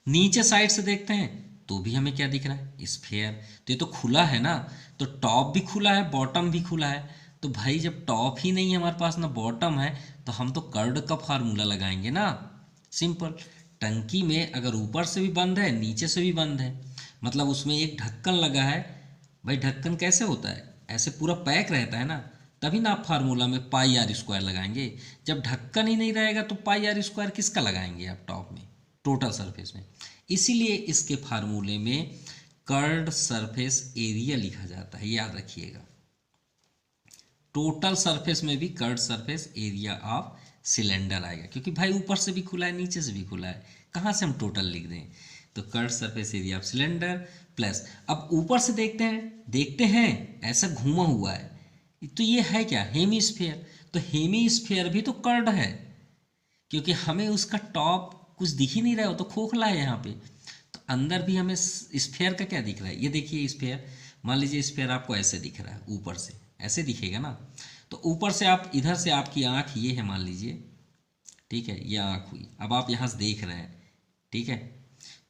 नीचे साइड से देखते हैं तो भी हमें क्या दिख रहा है स्फीयर। तो ये तो खुला है ना, तो टॉप भी खुला है बॉटम भी खुला है, तो भाई जब टॉप ही नहीं है हमारे पास ना बॉटम है, तो हम तो कर्ड का फार्मूला लगाएंगे ना, सिंपल। टंकी में अगर ऊपर से भी बंद है नीचे से भी बंद है, मतलब उसमें एक ढक्कन लगा है भाई। ढक्कन कैसे होता है, ऐसे पूरा पैक रहता है ना, तभी ना आप फार्मूला में πr² लगाएंगे। जब ढक्कन ही नहीं रहेगा तो πr² किसका लगाएंगे आप टॉप में, टोटल सरफेस में। इसीलिए इसके फार्मूले में कर्ड सरफेस एरिया लिखा जाता है, याद रखिएगा। टोटल सरफेस में भी curd surface area of cylinder आएगा, क्योंकि भाई ऊपर से भी खुला है नीचे से भी खुला है, कहाँ से हम टोटल लिख दें, तो curved surface area of cylinder plus. अब ऊपर से देखते हैं ऐसा घूमा हुआ है, तो ये है क्या, हेमीस्फेयर। तो हेमीस्फेयर भी तो कर्ड है, क्योंकि हमें उसका टॉप कुछ दिख ही नहीं रहा है, वो तो खोखला है यहाँ पे। तो अंदर भी हमें स्फेयर का क्या दिख रहा है, ये देखिए स्फेयर। मान लीजिए स्फेयर आपको ऐसे दिख रहा है, ऊपर से ऐसे दिखेगा ना। तो ऊपर से आप इधर से आपकी आँख ये है मान लीजिए, ठीक है, ये आँख हुई। अब आप यहाँ से देख रहे हैं, ठीक है,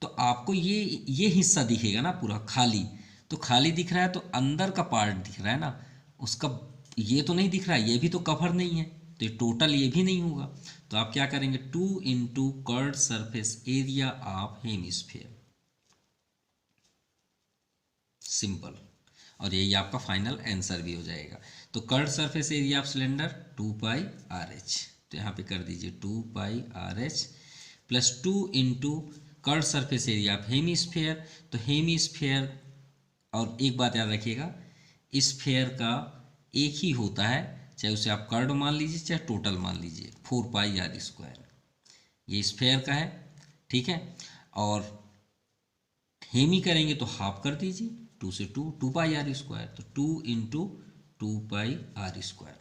तो आपको ये हिस्सा दिखेगा ना पूरा खाली। तो खाली दिख रहा है तो अंदर का पार्ट दिख रहा है ना उसका, ये तो नहीं दिख रहा है, ये भी तो कवर नहीं है, तो ये टोटल ये भी नहीं होगा। तो आप क्या करेंगे, 2 into curd surface area of hemisphere, simple. और यही आपका फाइनल आंसर भी हो जाएगा। तो curved surface area of cylinder 2πRh, तो यहाँ पे कर दीजिए 2πRh plus 2 into curd surface area of hemisphere. तो हेमिस्फेयर, और एक बात याद रखिएगा, स्फेयर का एक ही होता है, चाहे उसे आप कर्ड मान लीजिए चाहे टोटल मान लीजिए, 4πr²। ये स्फेयर का है, ठीक है। और हेमी करेंगे तो हाफ कर दीजिए, 2 से 2, 2πr²। तो 2 इंटू 2πr²।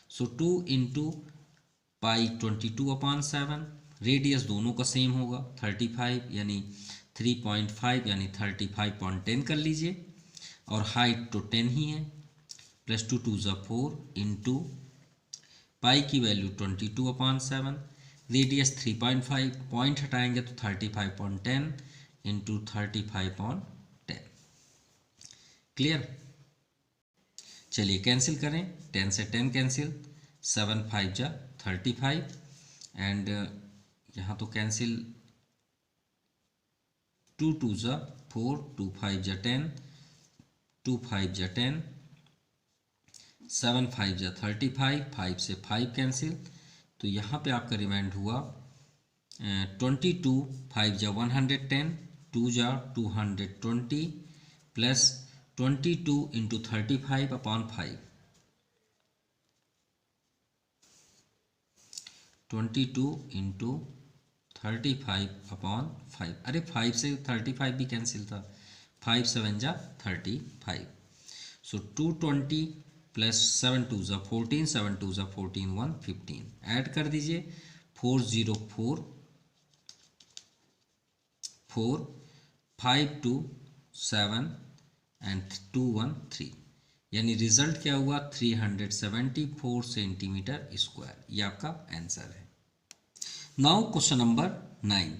सो 2 इंटू पाई 22/7। रेडियस दोनों का सेम होगा 35, यानी 3.5 यानी 35.10 कर लीजिए। और हाइट तो 10 ही है, प्लस 2 2 ज़ा 4 इंटू पाई की वैल्यू 22/7, रेडियस 3.5, पॉइंट हटाएंगे तो 35.10 इंटू 35.10। क्लियर। चलिए कैंसिल करें, 10 से 10 कैंसिल, 7 5 जा 35, एंड यहाँ तो कैंसिल, 2 2 ज़ा 4, 2 5 जा 10, 2 5 जा 10, 7 5 जा 35, 5 से 5 कैंसिल। तो यहाँ पे आपका रिमाइंड हुआ 22, 5 जा 110, 2 जा 220 प्लस 22 इंटू 35/5, 22 इंटू 35/5। अरे 5 से 35 भी कैंसिल था, 5 7 जा 35। सो 220 प्लस 7 2 ज़ा 14, 7 2 ज़ा 14, 115 ऐड कर दीजिए, 404 4 5 2 7 एंड 213, यानी रिजल्ट क्या हुआ 374 सेंटीमीटर स्क्वायर। ये आपका आंसर है। Now question number 9,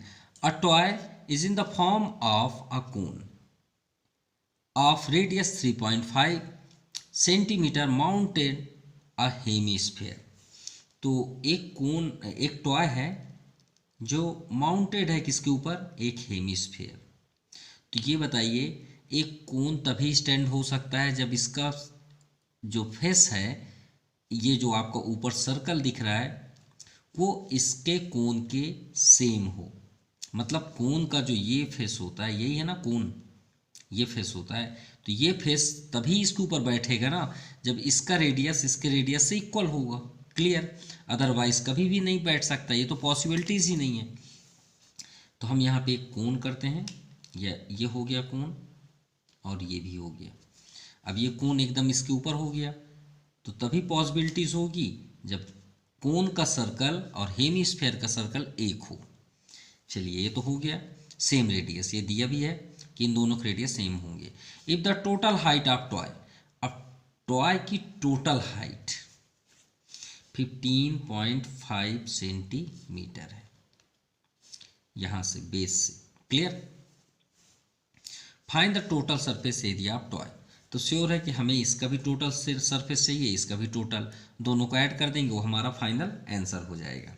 a toy is in the form of a cone of radius 3.5 centimetre mounted a hemisphere. तो एक कोन, एक टॉय है जो माउंटेड है किसके ऊपर, एक हेमीस्फेयर। तो ये बताइए, एक कोन तभी स्टैंड हो सकता है जब इसका जो फेस है, ये जो आपका ऊपर सर्कल दिख रहा है, वो इसके कोन के सेम हो। मतलब कोन का जो ये फेस होता है, यही है ना कोन, ये फेस होता है, तो ये फेस तभी इसके ऊपर बैठेगा ना जब इसका रेडियस इसके रेडियस से इक्वल होगा। क्लियर। अदरवाइज कभी भी नहीं बैठ सकता, ये तो पॉसिबिलिटीज ही नहीं है। तो हम यहाँ पे एक कोन करते हैं, ये हो गया कोन और ये भी हो गया। अब ये कोन एकदम इसके ऊपर हो गया, तो तभी पॉसिबिलिटीज होगी जब कोन का सर्कल और हेमीस्फेयर का सर्कल एक हो। चलिए ये तो हो गया, सेम रेडियस ये दिया भी है कि इन दोनों के रेडियस सेम होंगे। If the total height of toy, अब टॉय की टोटल हाइट 15.5 सेंटीमीटर है यहाँ से बेस से। Clear. Find the total surface area of toy. तो श्योर है कि हमें इसका भी टोटल सरफेस चाहिए, इसका भी टोटल, दोनों को ऐड कर देंगे, वो हमारा फाइनल आंसर हो जाएगा।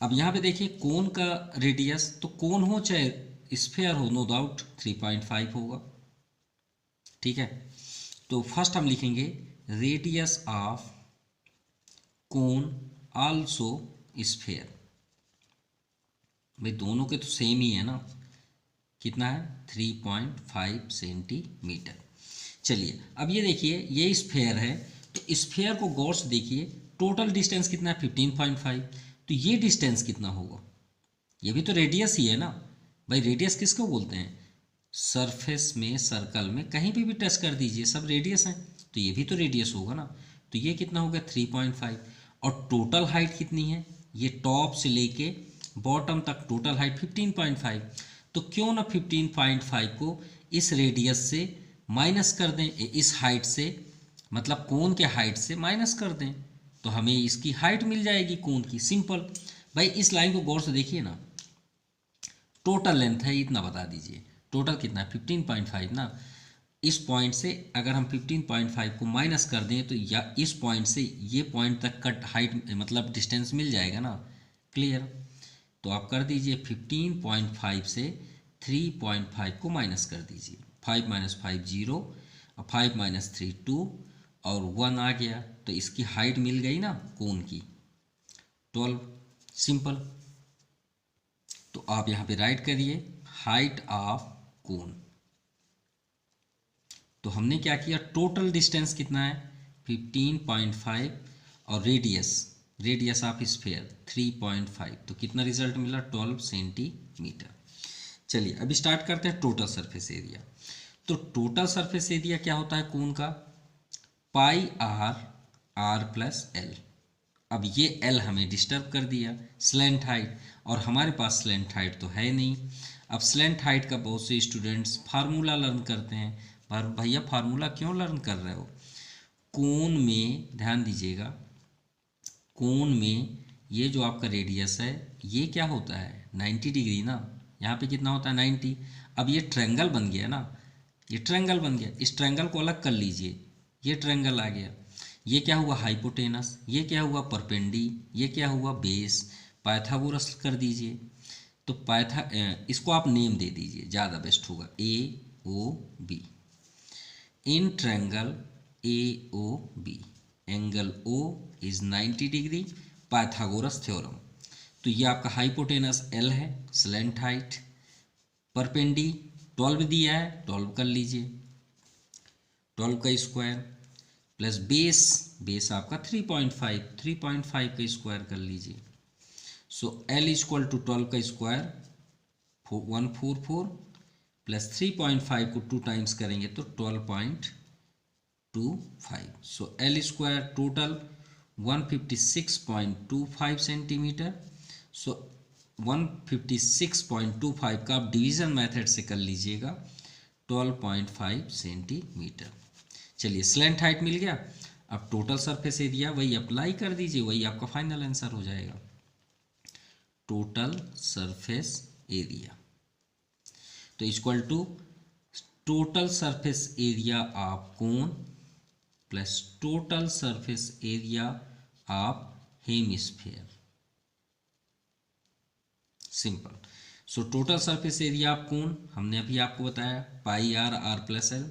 अब यहाँ पे देखिए कोन का रेडियस, तो कोन हो चाहे स्फेयर हो, नो डाउट 3.5 होगा। ठीक है। तो फर्स्ट हम लिखेंगे radius of cone also sphere. भाई दोनों के तो सेम ही है ना, कितना है 3.5 सेंटीमीटर। चलिए अब ये देखिए, ये स्फेयर है, तो स्फेयर को गौर से देखिए, टोटल डिस्टेंस कितना है 15.5, तो ये डिस्टेंस कितना होगा, ये भी तो रेडियस ही है ना भाई। रेडियस किसको बोलते हैं, सरफेस में सर्कल में कहीं भी टच कर दीजिए, सब रेडियस हैं, तो ये भी तो रेडियस होगा ना। तो ये कितना हो गया 3.5। और टोटल हाइट कितनी है, ये टॉप से लेके बॉटम तक टोटल हाइट 15.5। तो क्यों ना 15.5 को इस रेडियस से माइनस कर दें, इस हाइट से, मतलब कोन के हाइट से माइनस कर दें, तो हमें इसकी हाइट मिल जाएगी कोन की। सिंपल। भाई इस लाइन को गौर से देखिए ना, टोटल लेंथ है इतना, बता दीजिए टोटल कितना है 15.5 ना। इस पॉइंट से अगर हम 15.5 को माइनस कर दें तो या इस पॉइंट से ये पॉइंट तक का हाइट मतलब डिस्टेंस मिल जाएगा ना। क्लियर। तो आप कर दीजिए 15.5 से 3.5 को माइनस कर दीजिए। 5 - 5 0 और 5 - 3 2 और 1 आ गया, तो इसकी हाइट मिल गई ना कोन की 12। सिंपल। तो आप यहाँ पे राइट करिए हाइट ऑफ कोन। तो हमने क्या किया, टोटल डिस्टेंस कितना है 15.5 और रेडियस ऑफ स्फीयर 3.5, तो कितना रिजल्ट मिला 12 सेंटीमीटर। चलिए अभी स्टार्ट करते हैं टोटल सरफेस एरिया। तो टोटल सरफेस एरिया क्या होता है कोन का, पाई आर प्लस एल। अब ये एल हमें डिस्टर्ब कर दिया, स्लेंट हाइट, और हमारे पास स्लेंट हाइट तो है नहीं। अब स्लेंट हाइट का बहुत से स्टूडेंट्स फार्मूला लर्न करते हैं, पर भैया फार्मूला क्यों लर्न कर रहे हो, कोन में ध्यान दीजिएगा, कोन में ये जो आपका रेडियस है ये क्या होता है 90 डिग्री ना, यहाँ पे कितना होता है 90। अब ये ट्रायंगल बन गया ना, ये ट्रायंगल बन गया, इस ट्रायंगल को अलग कर लीजिए, ये ट्रायंगल आ गया। ये क्या हुआ हाइपोटेनस, ये क्या हुआ परपेंडी, ये क्या हुआ बेस, पाइथागोरस कर दीजिए। तो इसको आप नेम दे दीजिए, ज़्यादा बेस्ट होगा, A O B. In triangle A O B angle O is 90 degree, Pythagoras theorem. तो ये आपका हाइपोटेनस एल है, स्लेंट हाइट, परपेंडी 12 दिया है, 12 कर लीजिए, 12 का स्क्वायर प्लस बेस आपका 3.5 का स्क्वायर कर लीजिए। सो एल इक्वल टू 12 का स्क्वायर 144 प्लस 3.5 को 2 टाइम्स करेंगे तो 12.25। So L square total 156.25 centimetre. सो 156.25 का आप डिवीज़न मेथड से कर लीजिएगा 12.5 सेंटीमीटर। चलिए स्लेंट हाइट मिल गया। अब टोटल सरफेस एरिया वही अप्लाई कर दीजिए, वही आपका फाइनल आंसर हो जाएगा, टोटल सरफेस एरिया। तो equal to total surface area of cone plus total surface area of hemisphere. Simple. So total surface area of cone हमने अभी आपको बताया पाई आर प्लस एल।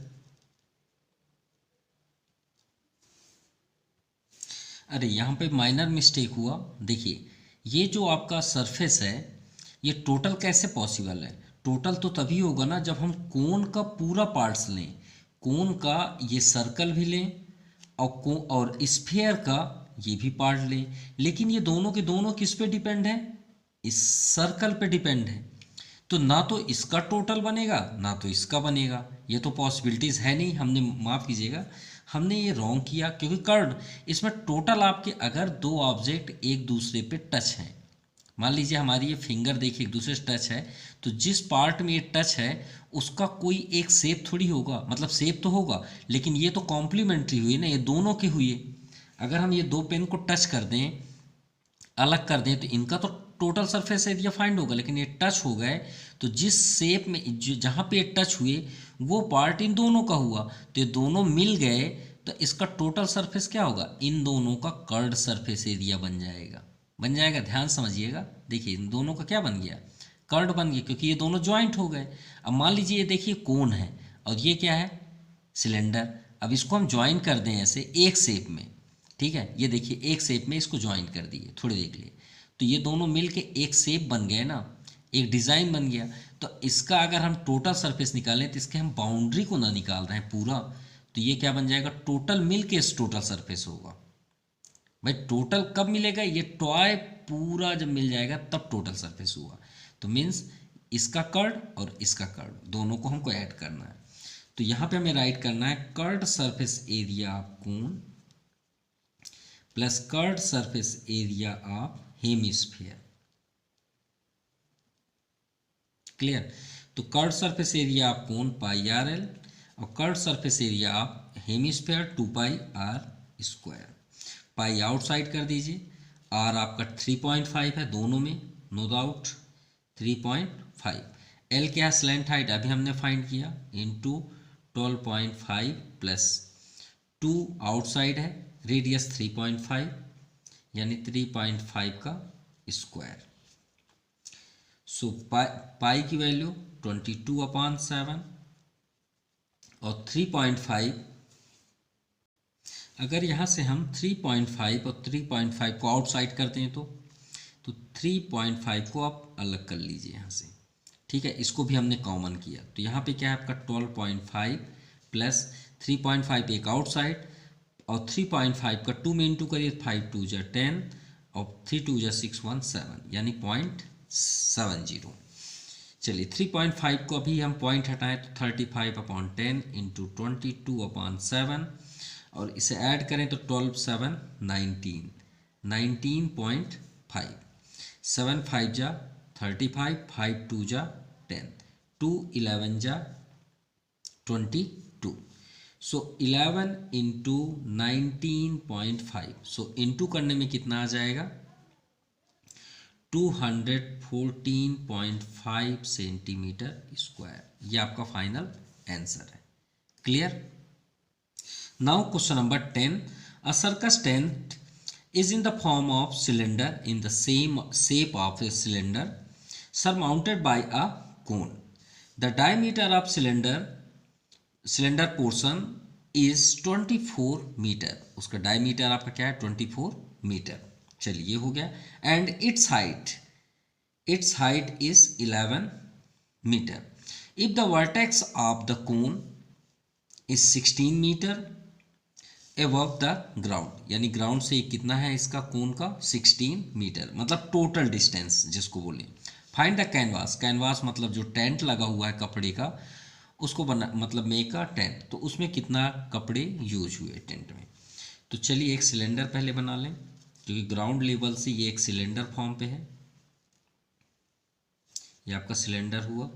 अरे यहाँ पे माइनर मिस्टेक हुआ, देखिए ये जो आपका सरफेस है ये टोटल कैसे पॉसिबल है, टोटल तो तभी होगा ना जब हम कोन का पूरा पार्ट्स लें, कोन का ये सर्कल भी लें और स्फीयर का ये भी पार्ट लें। लेकिन ये दोनों के दोनों किस पे डिपेंड है, इस सर्कल पे डिपेंड है। तो ना तो इसका टोटल बनेगा ना तो इसका बनेगा, ये तो पॉसिबिलिटीज़ है नहीं। हमने माफ़ कीजिएगा, हमने ये रॉन्ग किया, क्योंकि कर्ड इसमें टोटल आपके अगर दो ऑब्जेक्ट एक दूसरे पे टच हैं, मान लीजिए हमारी ये फिंगर देखिए एक दूसरे से टच है, तो जिस पार्ट में ये टच है उसका कोई एक शेप थोड़ी होगा, मतलब शेप तो होगा लेकिन ये तो कॉम्प्लीमेंट्री हुई ना, ये दोनों के हुए। अगर हम ये दो पेन को टच कर दें, अलग कर दें, तो इनका तो टोटल सरफेस एरिया फाइंड होगा, लेकिन ये टच हो गए तो जिस शेप में जहाँ पे ये टच हुए वो पार्ट इन दोनों का हुआ, तो ये दोनों मिल गए, तो इसका टोटल सरफेस क्या होगा, इन दोनों का कर्ड सरफेस एरिया बन जाएगा, बन जाएगा। ध्यान समझिएगा, देखिए इन दोनों का क्या बन गया, कर्ड बन गया, क्योंकि ये दोनों ज्वाइंट हो गए। अब मान लीजिए ये देखिए कोन है और ये क्या है सिलेंडर, अब इसको हम ज्वाइन कर दें ऐसे एक शेप में, ठीक है, ये देखिए एक शेप में इसको ज्वाइन कर दिए, थोड़ी देख लिए, तो ये दोनों मिल के एक शेप बन गए ना, एक डिज़ाइन बन गया। तो इसका अगर हम टोटल सरफेस निकालें तो इसके हम बाउंड्री को ना निकाल रहे हैं पूरा, तो ये क्या बन जाएगा, टोटल मिल के इस टोटल सरफेस होगा। भाई टोटल कब मिलेगा, ये टॉय पूरा जब मिल जाएगा तब टोटल सरफेस हुआ। तो मीन्स इसका कर्ड और इसका कर्ड दोनों को हमको ऐड करना है। तो यहाँ पे हमें राइट करना है curved surface area of cone plus curved surface area of hemisphere. Clear. तो curved surface area of cone pi r l और curved surface area of hemisphere 2 pi r square. Pi outside कर दीजिए, are आपका 3.5 है दोनों में, no doubt 3.5। L क्या है, स्लैंट हाइट अभी हमने फाइंड किया, इंटू 12.5 प्लस 2 आउटसाइड है, रेडियस 3.5 यानी 3.5 का स्क्वायर। सो पाई की वैल्यू 22/7 और 3.5, अगर यहाँ से हम 3.5 और 3.5 को आउटसाइड करते हैं तो 3.5 को आप अलग कर लीजिए यहाँ से, ठीक है। इसको भी हमने कॉमन किया, तो यहाँ पे क्या है आपका 12.5 प्लस 3.5 एक आउटसाइड और 3.5 का 2 में इंटू करिए, 5 2 जा 10 और 3 2 जा 6 1 7 यानी 0.70। चलिए 3.5 को अभी हम पॉइंट हटाएं तो 35/10 इंटू 22/7 और इसे ऐड करें तो 12 7 19 19.5 7 5 जा 35 5 2 जा 10 2 11 जा 22। सो 11 इंटू 19.5, सो इंटू करने में कितना आ जाएगा 214.5 सेंटीमीटर स्क्वायर। ये आपका फाइनल आंसर है। Clear. Now question number 10, a circus tent is in the form of cylinder in the same shape of a cylinder surmounted by a cone. The diameter of cylinder portion is 24 metre. उसका diameter आपका क्या है 24 metre. चलिए ये हो गया। And its height is 11 metre. If the vertex of the cone is 16 metre above the ground, यानी ground से कितना है इसका कोन का 16 मीटर, मतलब टोटल डिस्टेंस जिसको बोले। फाइंड द कैनवास, कैनवास मतलब जो टेंट लगा हुआ है कपड़े का, उसको बना मतलब मेक अ टेंट, तो उसमें कितना कपड़े यूज हुए टेंट में। तो चलिए एक सिलेंडर पहले बना लें, क्योंकि ग्राउंड लेवल से ये एक सिलेंडर फॉर्म पे है। ये आपका सिलेंडर हुआ,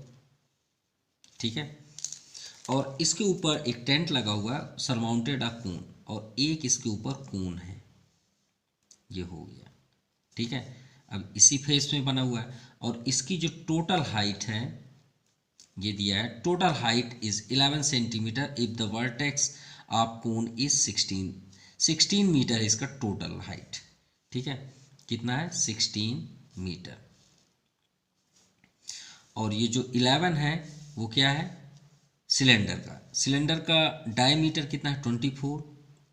ठीक है। और इसके ऊपर एक टेंट लगा हुआ है, सरमाउंटेड अ कोन, और एक इसके ऊपर कोन है, ये हो गया, ठीक है। अब इसी फेस में बना हुआ है और इसकी जो टोटल हाइट है ये दिया है, total height is 11 centimetre if the vertex of cone is 16 metre है इसका टोटल हाइट, ठीक है। कितना है 16 मीटर। और ये जो 11 है वो क्या है सिलेंडर का डायमीटर कितना है 24,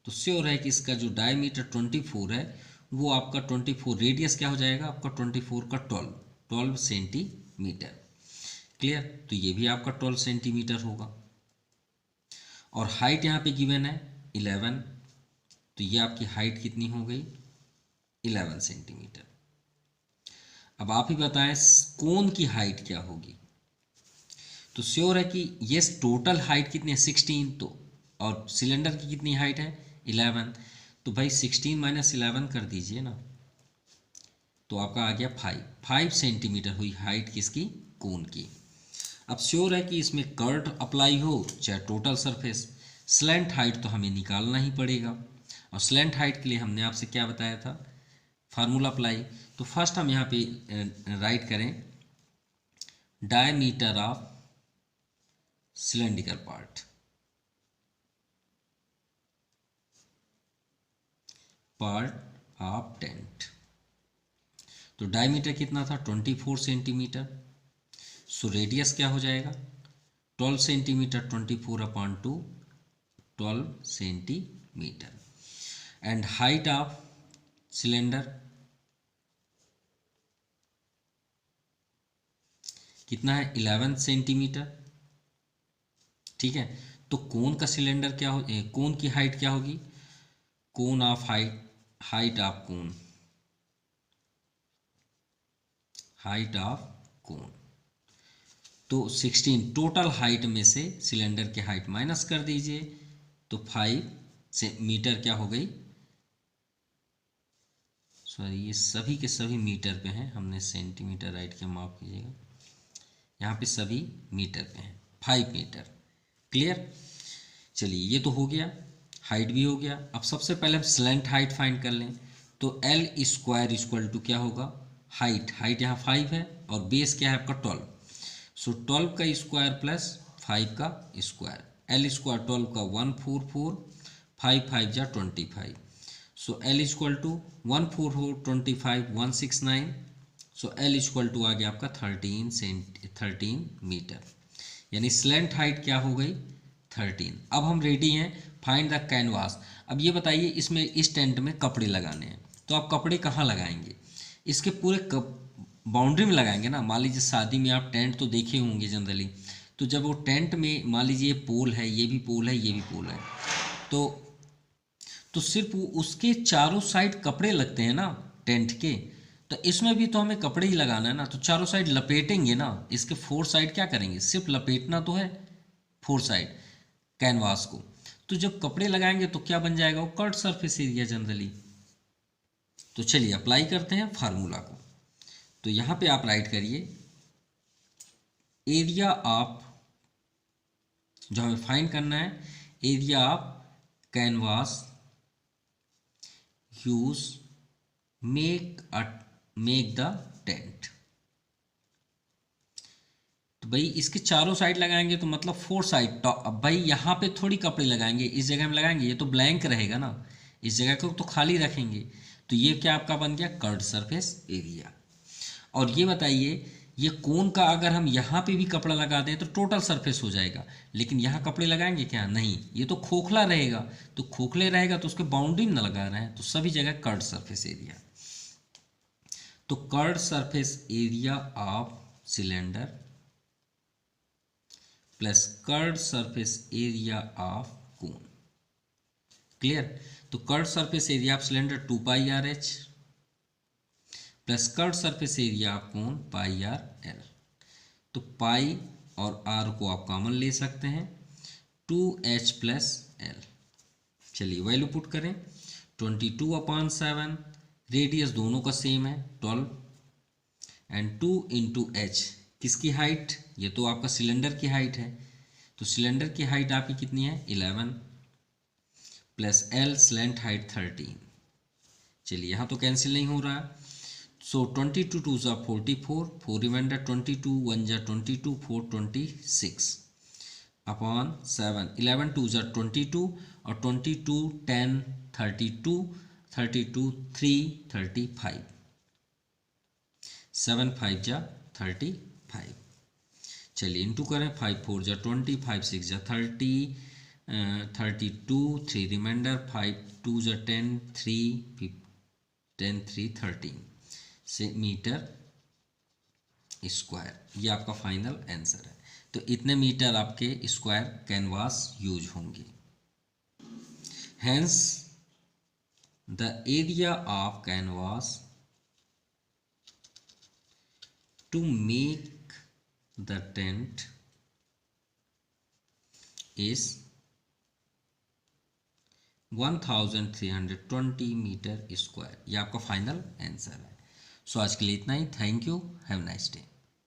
तो श्योर है कि इसका जो डायमीटर 24 है वो आपका 24, रेडियस क्या हो जाएगा आपका 24 का 12 सेंटीमीटर। क्लियर। तो ये भी आपका 12 सेंटीमीटर होगा। और हाइट यहाँ पे गिवन है 11, तो ये आपकी हाइट कितनी हो गई 11 सेंटीमीटर। अब आप ही बताएं कोन की हाइट क्या होगी। तो श्योर है कि ये टोटल हाइट कितनी है 16, तो और सिलेंडर की कितनी हाइट है 11, तो भाई 16 माइनस 11 कर दीजिए ना, तो आपका आ गया 5 सेंटीमीटर हुई हाइट किसकी कोन की। अब श्योर है कि इसमें कर्व अप्लाई हो चाहे टोटल सरफेस, स्लैंट हाइट तो हमें निकालना ही पड़ेगा। और स्लैंट हाइट के लिए हमने आपसे क्या बताया था फार्मूला अप्लाई। तो फर्स्ट हम यहाँ पे राइट करें diameter of cylindrical part of tent. तो डायमीटर कितना था 24 सेंटीमीटर। सो रेडियस क्या हो जाएगा 12 centimetre 24/2 12 centimetre. And height of cylinder कितना है 11 सेंटीमीटर, ठीक है। तो कोन का सिलेंडर क्या हो कोन की हाइट क्या होगी cone of height of cone height of cone तो 16 टोटल हाइट में से सिलेंडर की हाइट माइनस कर दीजिए, तो 5 से मीटर क्या हो गई, सॉरी ये सभी के सभी मीटर पे हैं, हमने सेंटीमीटर राइट के माफ कीजिएगा, यहाँ पे सभी मीटर पे हैं, 5 मीटर। क्लियर। चलिए ये तो हो गया, हाइट भी हो गया। अब सबसे पहले हम स्लैंट हाइट फाइंड कर लें, तो एल स्क्वायर इक्वल टू क्या होगा, हाइट यहाँ 5 है और बेस क्या है आपका 12, सो 12 का स्क्वायर प्लस 5 का स्क्वायर, एल स्क्वायर 12 का 144, 5 5 जा 25, so L equal to 144 25 169, so L equal to आ गया आपका 13 मीटर, यानी स्लैंट हाइट क्या हो गई 13। अब हम रेडी हैं फाइंड द कैनवास। अब ये बताइए इसमें इस टेंट में कपड़े लगाने हैं, तो आप कपड़े कहाँ लगाएंगे, इसके पूरे बाउंड्री में लगाएंगे ना। मान लीजिए शादी में आप टेंट तो देखे होंगे जनरली, तो जब वो टेंट में मान लीजिए ये पोल है, ये भी पोल है, ये भी पोल है, तो सिर्फ उसके चारों साइड कपड़े लगते हैं ना टेंट के, तो इसमें भी तो हमें कपड़े ही लगाना है ना, तो चारों साइड लपेटेंगे ना, इसके 4 साइड क्या करेंगे, सिर्फ लपेटना तो है 4 साइड कैनवास को। तो जब कपड़े लगाएंगे तो क्या बन जाएगा, वो कर्व सरफेस एरिया जनरली। तो चलिए अप्लाई करते हैं फार्मूला को। तो यहाँ पे आप राइट करिए एरिया ऑफ, जो हमें फाइंड करना है, area of canvas use make the tent. तो भाई इसके चारों साइड लगाएंगे तो मतलब 4 साइड। अब भाई यहाँ पे थोड़ी कपड़े लगाएंगे, इस जगह में लगाएंगे, ये तो ब्लैंक रहेगा ना, इस जगह को तो खाली रखेंगे। तो ये क्या आपका बन गया कर्व्ड सरफेस एरिया। और ये बताइए ये कोन का अगर हम यहाँ पे भी कपड़ा लगा दें तो टोटल सरफेस हो जाएगा, लेकिन यहाँ कपड़े लगाएंगे क्या, नहीं, ये तो खोखला रहेगा, तो खोखले रहेगा तो उसके बाउंड्री में न लगा रहे हैं, तो सभी जगह कर्व्ड सरफेस एरिया। तो curved surface area of cylinder plus curved surface area of cone. Clear. तो curved surface area of cylinder 2 pi r h plus curved surface area of cone pi r l. तो pi और are को आप common ले सकते हैं, 2h plus L. चलिए value put करें, 22/7, रेडियस दोनों का सेम है 12, एंड 2 इंटू एच, किसकी हाइट, ये तो आपका सिलेंडर की हाइट है, तो सिलेंडर की हाइट आपकी कितनी है 11, प्लस एल स्लैंट हाइट 13। चलिए यहाँ तो कैंसिल नहीं हो रहा है, सो 22 2 ज़ा 44, 4 रिमाइंडर 22, 1 ज़ा 22, 4 26 अपॉन 7, 11 2 ज़ा 22 और 22 10 32, 32 3 35, 7 5 ज़ा 35। चलिए इंटू करें, 5 4 ज़ा 20, 5 6 ज़ा 30, 32 3 रिमाइंडर, 5 2 ज़ा 10, 3 10 3 13 से मीटर स्क्वायर। ये आपका फाइनल आंसर है। तो इतने मीटर आपके स्क्वायर कैनवास यूज होंगे। Hence the area of canvas to make the tent is 1320 metre square. ये आपका फाइनल आंसर है। सो आज के लिए इतना ही। Thank you, have nice day.